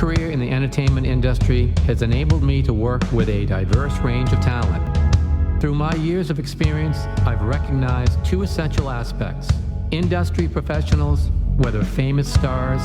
career in the entertainment industry has enabled me to work with a diverse range of talent. Through my years of experience, I've recognized two essential aspects. Industry professionals, whether famous stars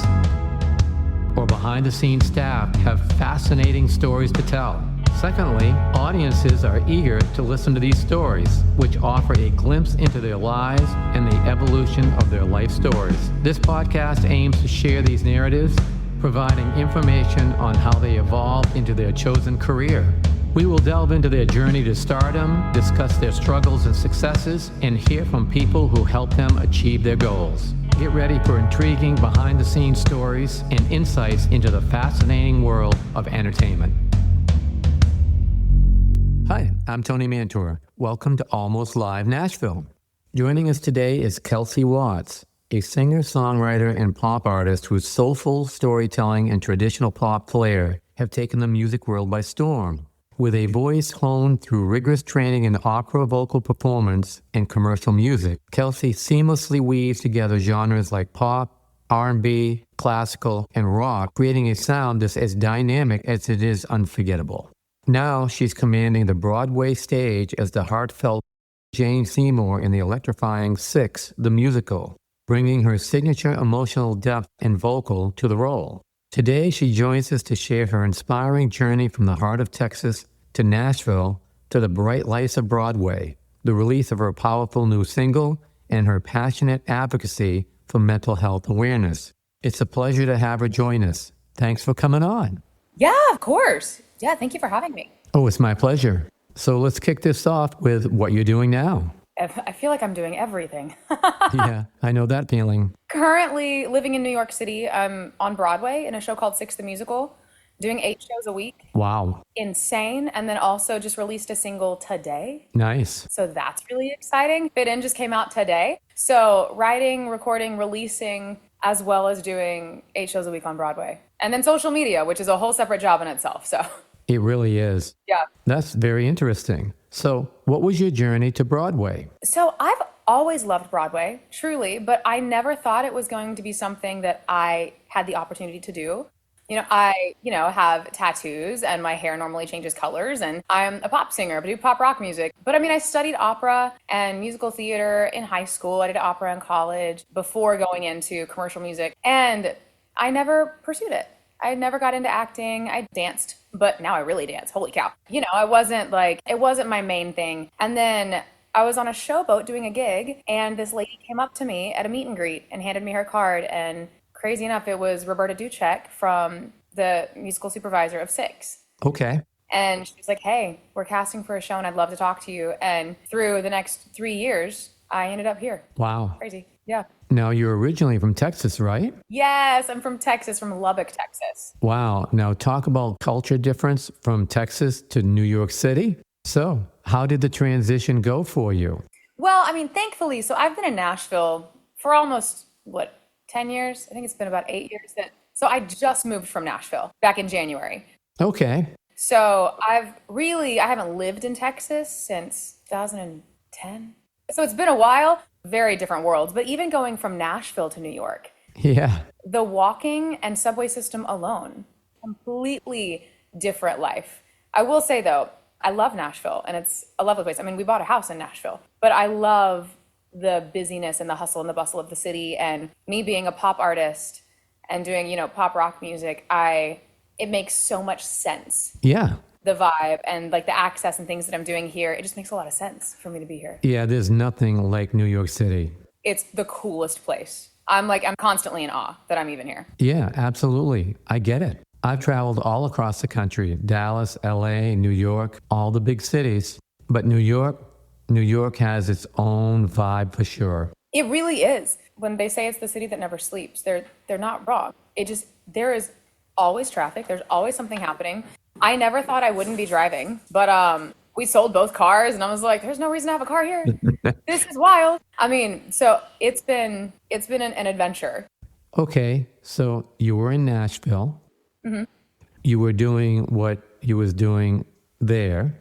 or behind-the-scenes staff, have fascinating stories to tell. Secondly, audiences are eager to listen to these stories, which offer a glimpse into their lives and the evolution of their life stories. This podcast aims to share these narratives, providing information on how they evolved into their chosen career. We will delve into their journey to stardom, discuss their struggles and successes, and hear from people who helped them achieve their goals. Get ready for intriguing behind-the-scenes stories and insights into the fascinating world of entertainment. Hi, I'm Tony Mantor. Welcome to Almost Live Nashville. Joining us today is Kelsie Watts, a singer, songwriter, and pop artist whose soulful storytelling and traditional pop flair have taken the music world by storm. With a voice honed through rigorous training in opera vocal performance and commercial music, Kelsie seamlessly weaves together genres like pop, R&B, classical, and rock, creating a sound that's as dynamic as it is unforgettable. Now she's commanding the Broadway stage as the heartfelt Jane Seymour in the electrifying Six, the musical, bringing her signature emotional depth and vocal to the role. Today, she joins us to share her inspiring journey from the heart of Texas to Nashville to the bright lights of Broadway, the release of her powerful new single, and her passionate advocacy for mental health awareness. It's a pleasure to have her join us. Thanks for coming on. Yeah, of course. Yeah, thank you for having me. Oh, it's my pleasure. So let's kick this off with what you're doing now. I feel like I'm doing everything. Yeah, I know that feeling. Currently living in New York City. I'm on Broadway in a show called Six, the musical, doing 8 shows a week. Wow. Insane. And then also just released a single today. Nice. So that's really exciting. Fit In just came out today. So writing, recording, releasing, as well as doing 8 shows a week on Broadway. And then social media, which is a whole separate job in itself. So it really is. Yeah. That's very interesting. So what was your journey to Broadway? So I've always loved Broadway, truly, but I never thought it was going to be something that I had the opportunity to do. I have tattoos and my hair normally changes colors and I'm a pop singer, but I do pop rock music. But I studied opera and musical theater in high school. I did opera in college before going into commercial music and I never pursued it. I never got into acting. I danced, but now I really dance. Holy cow. It wasn't my main thing. And then I was on a showboat doing a gig and this lady came up to me at a meet and greet and handed me her card. And crazy enough, it was Roberta Ducek from the musical supervisor of Six. Okay. And she was like, hey, we're casting for a show and I'd love to talk to you. And through the next 3 years, I ended up here. Wow. Crazy. Yeah. Now, you're originally from Texas, right? Yes, I'm from Texas, from Lubbock, Texas. Wow. Now, talk about culture difference from Texas to New York City. So, how did the transition go for you? Well, thankfully, so I've been in Nashville for almost, 10 years? I think it's been about 8 years. So I just moved from Nashville back in January. Okay. So I haven't lived in Texas since 2010. So it's been a while. Very different worlds, but even going from Nashville to New York, yeah, the walking and subway system alone, completely different life. I will say though, I love Nashville and it's a lovely place. We bought a house in Nashville, but I love the busyness and the hustle and the bustle of the city. And me being a pop artist and doing, pop rock music, it makes so much sense. Yeah. The vibe and the access and things that I'm doing here, it just makes a lot of sense for me to be here. Yeah, there's nothing like New York City. It's the coolest place. I'm constantly in awe that I'm even here. Yeah, absolutely. I get it. I've traveled all across the country, Dallas, LA, New York, all the big cities. But New York has its own vibe for sure. It really is. When they say it's the city that never sleeps, they're not wrong. There is always traffic. There's always something happening. I never thought I wouldn't be driving, but we sold both cars and I was like, there's no reason to have a car here. This is wild. So it's been an adventure. Okay, so you were in Nashville. Mm-hmm. You were doing what you was doing there.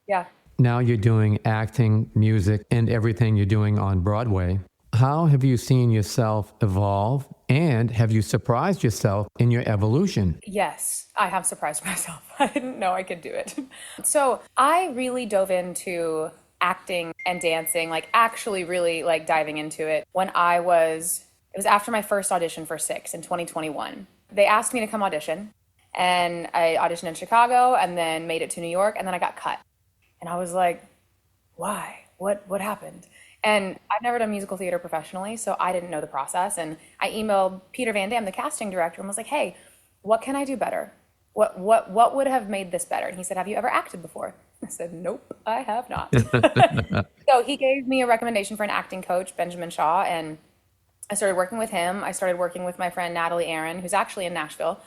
Yeah. Now you're doing acting, music, and everything you're doing on Broadway. How have you seen yourself evolve And have you surprised yourself in your evolution? Yes, I have surprised myself. I didn't know I could do it. So I really dove into acting and dancing, like actually really like diving into it when it was after my first audition for Six in 2021. They asked me to come audition, and I auditioned in Chicago and then made it to New York, and then I got cut. And I was like, why? What happened? And I've never done musical theater professionally, so I didn't know the process. And I emailed Peter Van Dam, the casting director, and was like, hey, what can I do better? What would have made this better? And he said, have you ever acted before? I said, nope, I have not. So he gave me a recommendation for an acting coach, Benjamin Shaw, and I started working with him. I started working with my friend Natalie Aaron, who's actually in Nashville,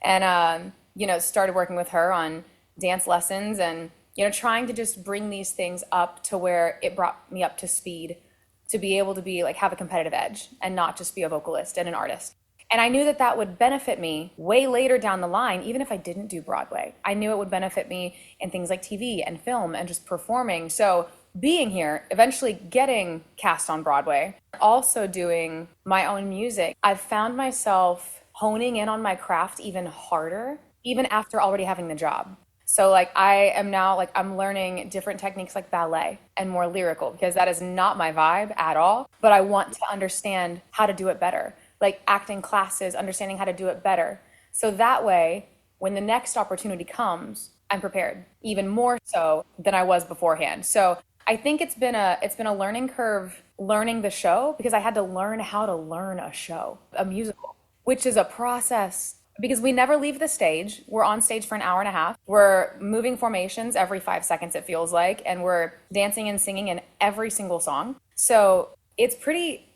and started working with her on dance lessons and trying to just bring these things up to where it brought me up to speed to be able to be like have a competitive edge and not just be a vocalist and an artist. And I knew that that would benefit me way later down the line, even if I didn't do Broadway. I knew it would benefit me in things like TV and film and just performing. So being here, eventually getting cast on Broadway, also doing my own music, I've found myself honing in on my craft even harder, even after already having the job. So like I am now like I'm learning different techniques like ballet and more lyrical because that is not my vibe at all, but I want to understand how to do it better. Like acting classes, understanding how to do it better. So that way, when the next opportunity comes, I'm prepared even more so than I was beforehand. So I think it's been a learning curve learning the show because I had to learn how to learn a show, a musical, which is a process because we never leave the stage. We're on stage for an hour and a half. We're moving formations every 5 seconds, it feels like, and we're dancing and singing in every single song. So it's pretty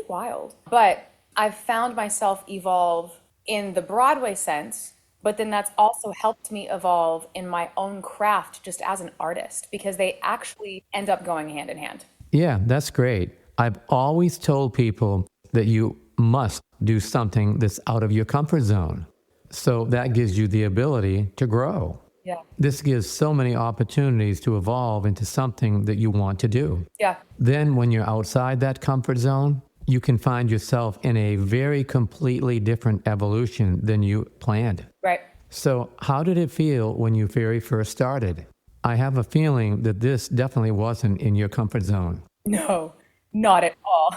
wild. But I've found myself evolve in the Broadway sense, but then that's also helped me evolve in my own craft just as an artist because they actually end up going hand in hand. Yeah, that's great. I've always told people that you must do something that's out of your comfort zone. So that gives you the ability to grow. Yeah. This gives so many opportunities to evolve into something that you want to do. Yeah. Then when you're outside that comfort zone, you can find yourself in a very completely different evolution than you planned. Right. So how did it feel when you very first started? I have a feeling that this definitely wasn't in your comfort zone. No, not at all.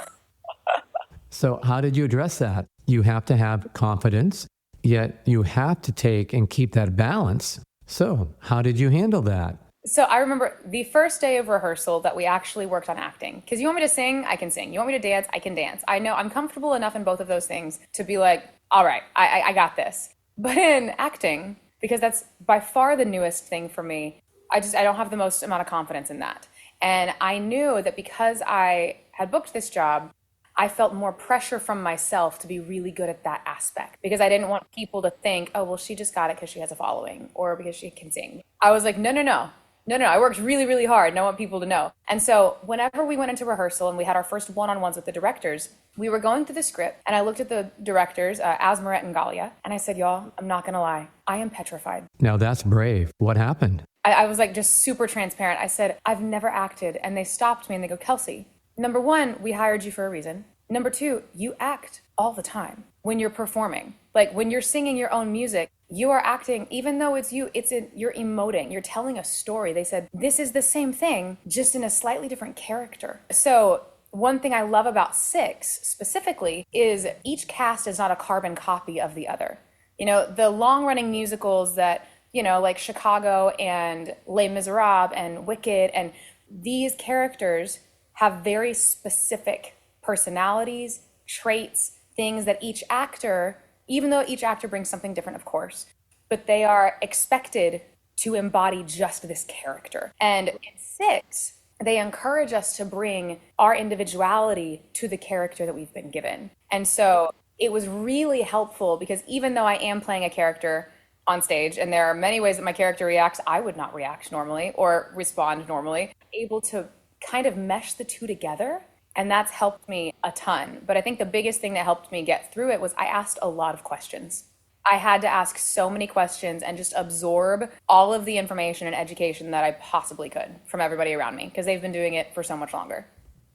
So how did you address that? You have to have confidence, yet you have to take and keep that balance. So how did you handle that? So I remember the first day of rehearsal that we actually worked on acting. Because you want me to sing, I can sing. You want me to dance, I can dance. I know I'm comfortable enough in both of those things to be like, all right, I got this. But in acting, because that's by far the newest thing for me, I don't have the most amount of confidence in that. And I knew that because I had booked this job, I felt more pressure from myself to be really good at that aspect because I didn't want people to think, oh, well, she just got it because she has a following or because she can sing. I was like, no. I worked really, really hard. And I want people to know. And so whenever we went into rehearsal and we had our first one-on-ones with the directors, we were going through the script and I looked at the directors, Asmaret and Galia, and I said, y'all, I'm not going to lie. I am petrified. Now that's brave. What happened? I was like just super transparent. I said, I've never acted. And they stopped me and they go, Kelsie, number one, we hired you for a reason. Number two, you act all the time when you're performing. Like when you're singing your own music, you are acting, even though it's you, you're emoting, you're telling a story. They said, this is the same thing, just in a slightly different character. So one thing I love about Six specifically is each cast is not a carbon copy of the other. The long running musicals that, like Chicago and Les Miserables and Wicked, and these characters have very specific personalities, traits, things that each actor, even though each actor brings something different, of course, but they are expected to embody just this character. And in Six, they encourage us to bring our individuality to the character that we've been given. And so it was really helpful because even though I am playing a character on stage, and there are many ways that my character reacts, I would not react normally or respond normally, able to kind of mesh the two together. And that's helped me a ton. But I think the biggest thing that helped me get through it was I asked a lot of questions. I had to ask so many questions and just absorb all of the information and education that I possibly could from everybody around me because they've been doing it for so much longer.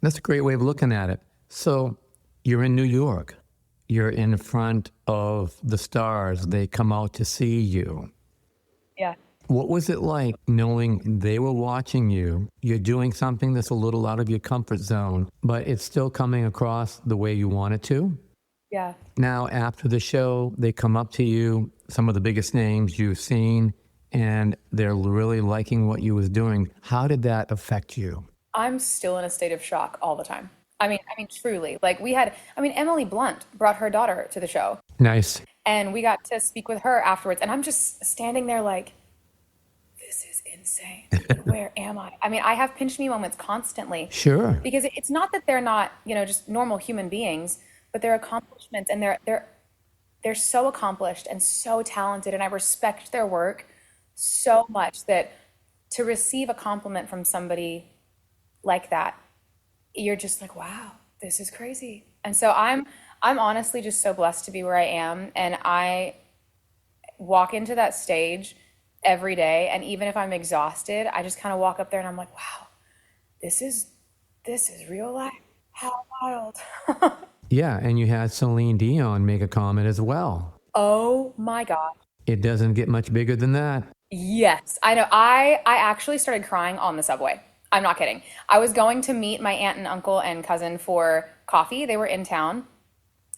That's a great way of looking at it. So you're in New York. you're in front of the stars. They come out to see you. Yeah. What was it like knowing they were watching you? You're doing something that's a little out of your comfort zone, but it's still coming across the way you want it to? Yeah. Now, after the show, they come up to you, some of the biggest names you've seen, and they're really liking what you was doing. How did that affect you? I'm still in a state of shock all the time. I mean, truly. Like Emily Blunt brought her daughter to the show, Nice. and we got to speak with her afterwards. And I'm just standing there like, this is insane. Where am I? I mean, I have pinch me moments constantly Sure. because it's not that they're not, just normal human beings, but their accomplishments and they're so accomplished and so talented, and I respect their work so much that to receive a compliment from somebody like that, you're just like, wow, this is crazy. And so I'm honestly just so blessed to be where I am, and I walk into that stage every day, and even if I'm exhausted, I just kind of walk up there and I'm like, wow, this is real life. How wild. Yeah, and you had Celine Dion make a comment as well. Oh my God. It doesn't get much bigger than that. Yes, I know. I actually started crying on the subway. I'm not kidding. I was going to meet my aunt and uncle and cousin for coffee. They were in town,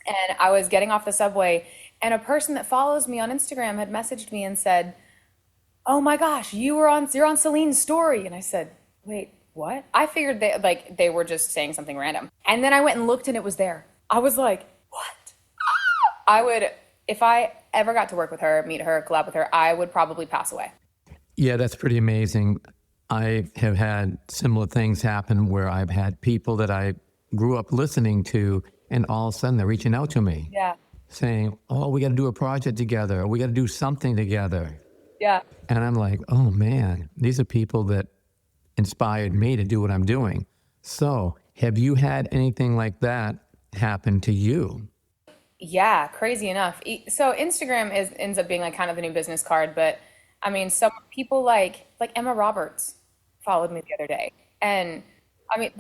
and I was getting off the subway, and a person that follows me on Instagram had messaged me and said, "Oh my gosh, you're on Celine's story." And I said, "Wait, what?" I figured they were just saying something random. And then I went and looked, and it was there. I was like, "What?" If I ever got to work with her, meet her, collab with her, I would probably pass away. Yeah, that's pretty amazing. I have had similar things happen where I've had people that I grew up listening to, and all of a sudden they're reaching out to me Yeah. saying, oh, we got to do a project together. Or we got to do something together. Yeah. And I'm like, oh man, these are people that inspired me to do what I'm doing. So have you had anything like that happen to you? Yeah, crazy enough. So Instagram ends up being like kind of the new business card, but I mean, some people like Emma Roberts followed me the other day, and I mean,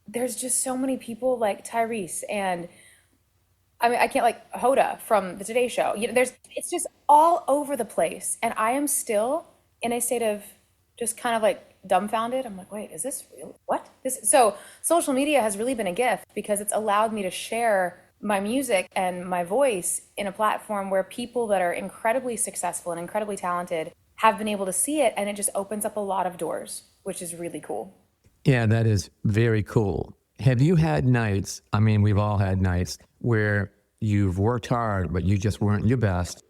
there's just so many people like Tyrese, and I mean, I can't like Hoda from the Today Show. It's just all over the place, and I am still in a state of just kind of like dumbfounded. I'm like, wait, is this real? What? So social media has really been a gift because it's allowed me to share my music and my voice in a platform where people that are incredibly successful and incredibly talented have been able to see it, and it just opens up a lot of doors, which is really cool. Yeah, that is very cool. Have you had nights, I mean, we've all had nights where you've worked hard, but you just weren't your best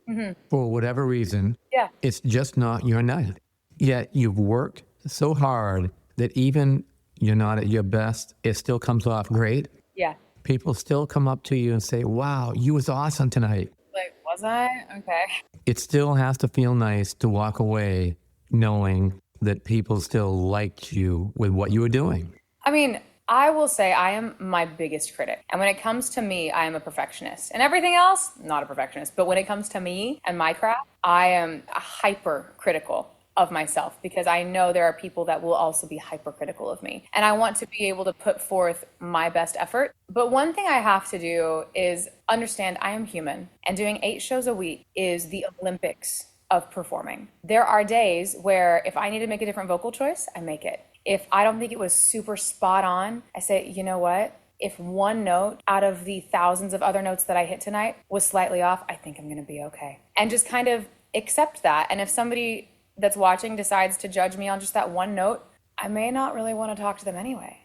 for whatever reason. Yeah. It's just not your night. Yet you've worked so hard that even you're not at your best, it still comes off great. Yeah. People still come up to you and say, wow, you was awesome tonight. Like, was I? Okay. It still has to feel nice to walk away knowing that people still liked you with what you were doing. I mean, I will say I am my biggest critic. And when it comes to me, I am a perfectionist. And everything else, not a perfectionist. But when it comes to me and my craft, I am hypercritical of myself because I know there are people that will also be hypercritical of me. And I want to be able to put forth my best effort. But one thing I have to do is understand I am human, and doing 8 shows a week is the Olympics of performing. There are days where if I need to make a different vocal choice, I make it. If I don't think it was super spot on, I say, you know what? If one note out of the thousands of other notes that I hit tonight was slightly off, I think I'm going to be okay. And just kind of accept that. And if somebody that's watching decides to judge me on just that one note, I may not really want to talk to them anyway.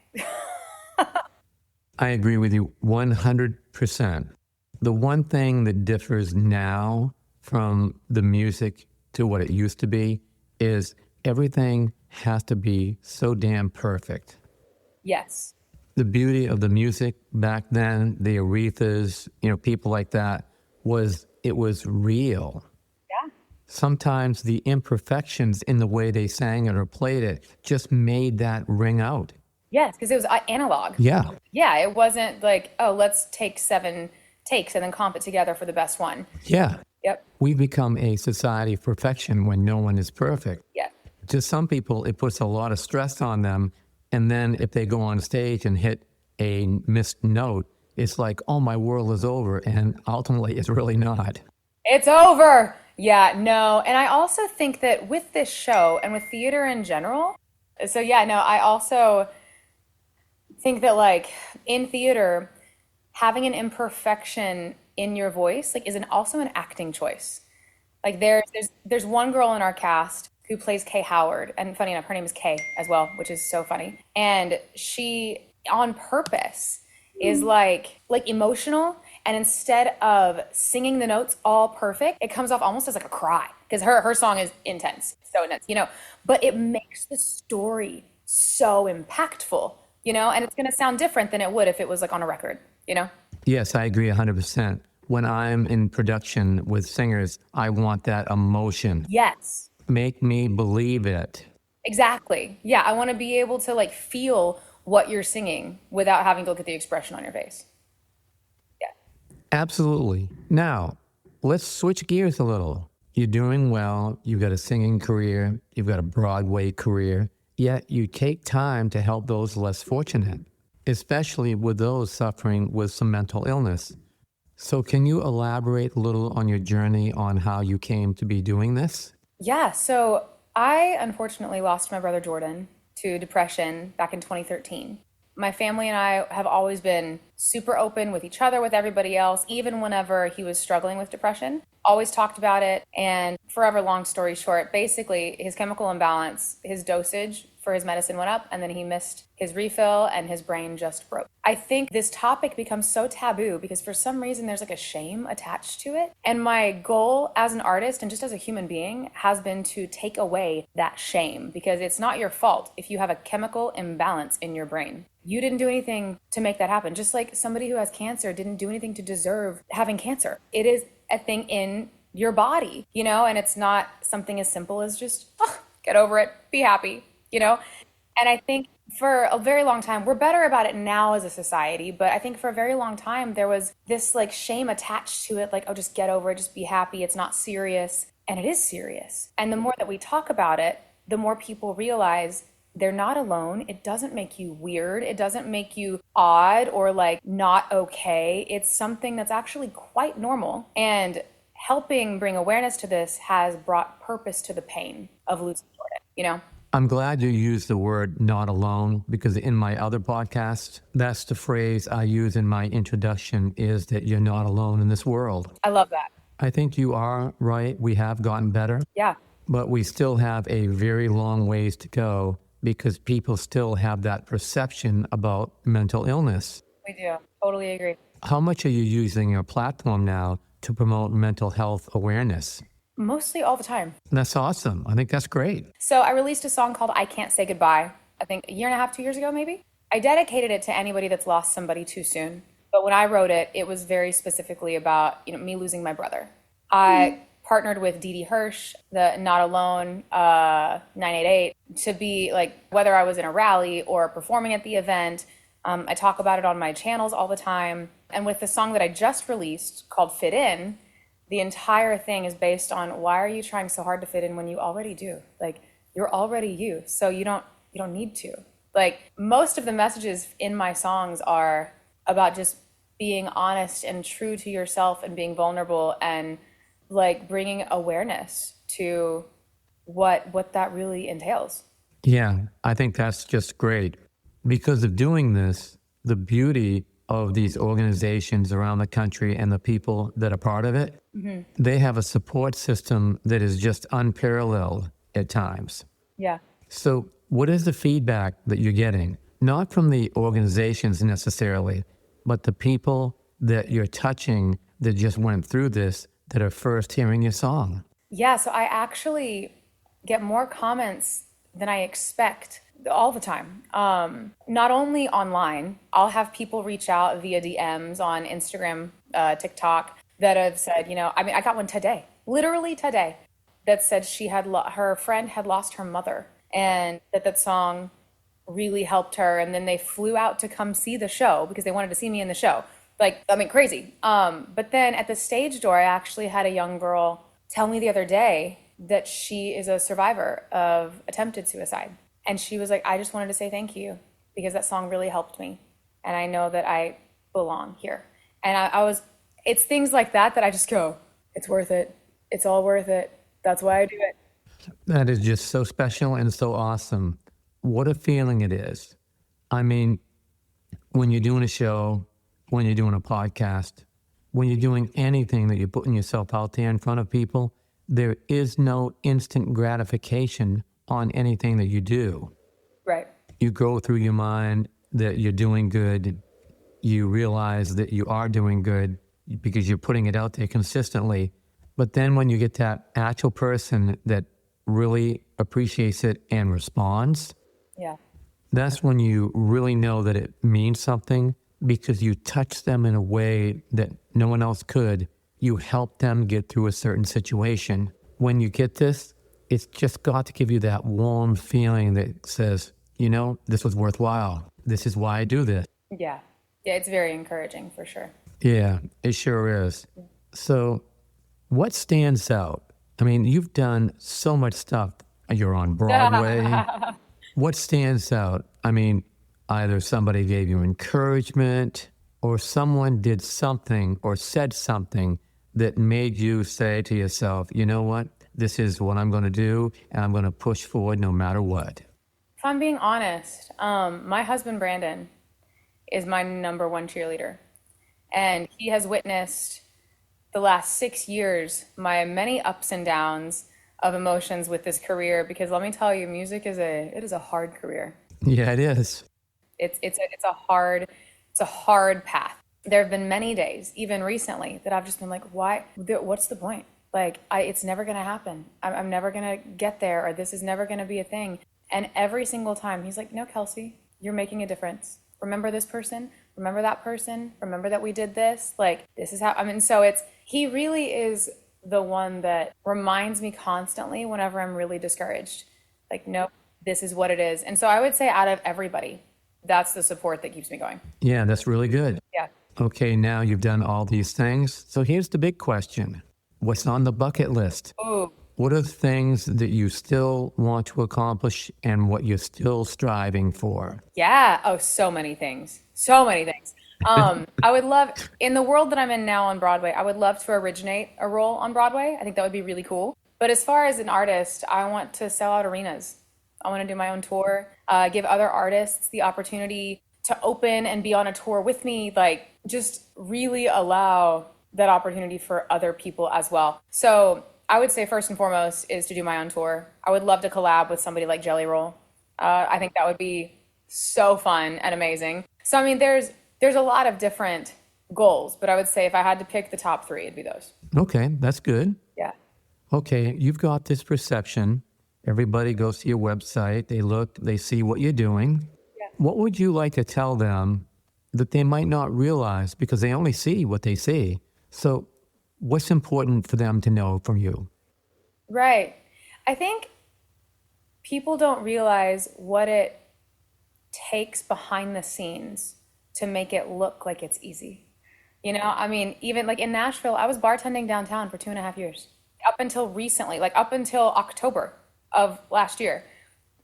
I agree with you 100%. The one thing that differs now from the music to what it used to be is everything has to be so damn perfect. Yes. The beauty of the music back then, the Arethas, people like that, it was real. Yeah. Sometimes the imperfections in the way they sang it or played it just made that ring out. Yes, because it was analog. Yeah. Yeah, it wasn't like, oh, let's take 7 takes and then comp it together for the best one. Yeah. Yep. We've become a society of perfection when no one is perfect. Yeah. To some people, it puts a lot of stress on them. And then if they go on stage and hit a missed note, it's like, oh, my world is over. And ultimately, it's really not. It's over. Yeah, no. And I also think that with this show and with theater in general, so yeah, no, I also think that like in theater, having an imperfection in your voice like is also an acting choice. Like there's one girl in our cast who plays Kay Howard, and funny enough, her name is Kay as well, which is so funny. And she, on purpose, is like emotional, and instead of singing the notes all perfect, it comes off almost as like a cry because her song is intense, so intense, But it makes the story so impactful, and it's gonna sound different than it would if it was like on a record. Yes, I agree 100%. When I'm in production with singers, I want that emotion. Yes. Make me believe it. Exactly. Yeah, I want to be able to like feel what you're singing without having to look at the expression on your face. Yeah. Absolutely. Now, let's switch gears a little. You're doing well. You've got a singing career. You've got a Broadway career. Yet you take time to help those less fortunate, especially with those suffering with some mental illness. So can you elaborate a little on your journey on how you came to be doing this? Yeah, so I unfortunately lost my brother Jordan to depression back in 2013. My family and I have always been super open with each other, with everybody else, even whenever he was struggling with depression. Always talked about it. And forever, long story short, basically his chemical imbalance, his dosage for his medicine went up, and then he missed his refill and his brain just broke. I think this topic becomes so taboo because for some reason there's like a shame attached to it. And my goal as an artist and just as a human being has been to take away that shame, because it's not your fault if you have a chemical imbalance in your brain. You didn't do anything to make that happen. Just like somebody who has cancer didn't do anything to deserve having cancer. It is a thing in your body, and it's not something as simple as just get over it, be happy, And I think for a very long time, we're better about it now as a society, but I think for a very long time, there was this like shame attached to it, like, oh, just get over it, just be happy, it's not serious. And it is serious. And the more that we talk about it, the more people realize they're not alone. It doesn't make you weird. It doesn't make you odd or like not okay. It's something that's actually quite normal. And helping bring awareness to this has brought purpose to the pain of losing Jordan, I'm glad you used the word not alone, because in my other podcast, that's the phrase I use in my introduction, is that you're not alone in this world. I love that. I think you are right. We have gotten better. Yeah. But we still have a very long ways to go because people still have that perception about mental illness. We do. Totally agree. How much are you using your platform now to promote mental health awareness? Mostly all the time. That's awesome. I think that's great. So I released a song called I Can't Say Goodbye, I think a year and a half, 2 years ago, maybe. I dedicated it to anybody that's lost somebody too soon. But when I wrote it, it was very specifically about, me losing my brother. I partnered with Dee Dee Hirsch, the Not Alone 988, to be like, whether I was in a rally or performing at the event, I talk about it on my channels all the time. And with the song that I just released called Fit In, the entire thing is based on, why are you trying so hard to fit in when you already do? Like, you're already you, so you don't need to. Like, most of the messages in my songs are about just being honest and true to yourself and being vulnerable and like bringing awareness to what that really entails. Yeah, I think that's just great. Because of doing this, the beauty of these organizations around the country and the people that are part of it, they have a support system that is just unparalleled at times. Yeah. So what is the feedback that you're getting? Not from the organizations necessarily, but the people that you're touching that just went through this, that are first hearing your song. Yeah, so I actually get more comments than I expect all the time. Not only online, I'll have people reach out via DMs on Instagram, TikTok, that have said, I got one today, literally today, that said she had her friend had lost her mother, and that song really helped her. And then they flew out to come see the show because they wanted to see me in the show. Crazy. But then at the stage door, I actually had a young girl tell me the other day that she is a survivor of attempted suicide. And she was like, I just wanted to say thank you because that song really helped me. And I know that I belong here. And it's things like that I just go, it's worth it. It's all worth it. That's why I do it. That is just so special and so awesome. What a feeling it is. I mean, when you're doing a show, when you're doing a podcast, when you're doing anything that you're putting yourself out there in front of people, there is no instant gratification on anything that you do. Right. You go through your mind that you're doing good. You realize that you are doing good because you're putting it out there consistently. But then when you get that actual person that really appreciates it and responds, yeah, that's when you really know that it means something because you touch them in a way that no one else could. You help them get through a certain situation. When you get this, it's just got to give you that warm feeling that says, this was worthwhile. This is why I do this. Yeah. Yeah, it's very encouraging for sure. Yeah, it sure is. So what stands out? I mean, you've done so much stuff. You're on Broadway. What stands out? I mean, either somebody gave you encouragement or someone did something or said something that made you say to yourself, you know what? This is what I'm going to do, and I'm going to push forward no matter what. If I'm being honest, my husband, Brandon, is my number one cheerleader. And he has witnessed the last 6 years my many ups and downs of emotions with this career, because let me tell you, music is a hard career. Yeah, it is. It's a hard path. There have been many days, even recently, that I've just been like, why? What's the point? Like, it's never going to happen. I'm never going to get there, or this is never going to be a thing. And every single time he's like, no, Kelsie, you're making a difference. Remember this person, remember that person, remember that we did this. Like, this is how, so he really is the one that reminds me constantly whenever I'm really discouraged. Like, nope, this is what it is. And so I would say out of everybody, that's the support that keeps me going. Yeah, that's really good. Yeah. Okay, now you've done all these things. So here's the big question. What's on the bucket list? Ooh. What are the things that you still want to accomplish and what you're still striving for? Yeah. Oh, so many things. So many things. I would love, in the world that I'm in now on Broadway, I would love to originate a role on Broadway. I think that would be really cool. But as far as an artist, I want to sell out arenas. I want to do my own tour, give other artists the opportunity to open and be on a tour with me, like just really allow that opportunity for other people as well. So I would say first and foremost is to do my own tour. I would love to collab with somebody like Jelly Roll. I think that would be so fun and amazing. So, I mean, there's a lot of different goals, but I would say if I had to pick the top three, it'd be those. Okay, that's good. Yeah. Okay, you've got this perception. Everybody goes to your website. They look, they see what you're doing. Yeah. What would you like to tell them that they might not realize because they only see what they see? So what's important for them to know from you? Right. I think people don't realize what it takes behind the scenes to make it look like it's easy. I mean, even like in Nashville, I was bartending downtown for 2.5 years, up until recently, like up until October of last year,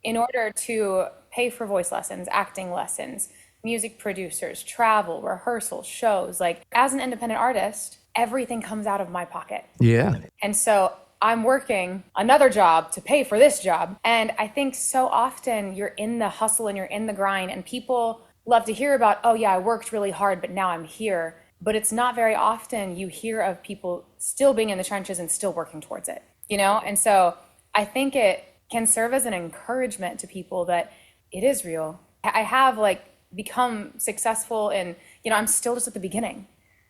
in order to pay for voice lessons, acting lessons, music producers, travel, rehearsals, shows. Like, as an independent artist, everything comes out of my pocket. Yeah. And so I'm working another job to pay for this job. And I think so often you're in the hustle and you're in the grind, and people love to hear about, oh yeah, I worked really hard, but now I'm here. But it's not very often you hear of people still being in the trenches and still working towards it, And so I think it can serve as an encouragement to people that it is real. I have become successful and, I'm still just at the beginning.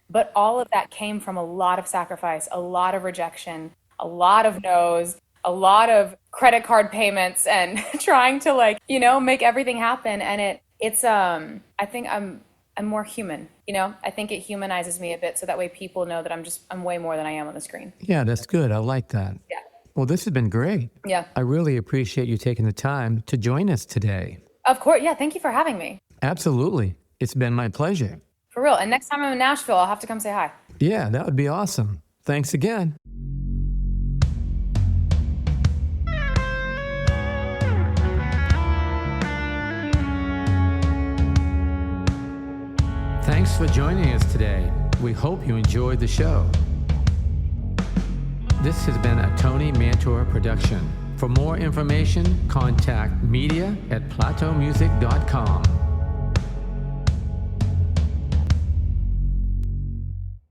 But all of that came from a lot of sacrifice, a lot of rejection, a lot of no's, a lot of credit card payments, and trying to make everything happen. And it's I think I'm more human, I think it humanizes me a bit, so that way people know that I'm way more than I am on the screen. Yeah, that's good. I like that. Yeah. Well, this has been great. Yeah. I really appreciate you taking the time to join us today. Of course. Yeah. Thank you for having me. Absolutely. It's been my pleasure. For real. And next time I'm in Nashville, I'll have to come say hi. Yeah, that would be awesome. Thanks again. Thanks for joining us today. We hope you enjoyed the show. This has been a Tony Mantor production. For more information, contact media@plateaumusic.com.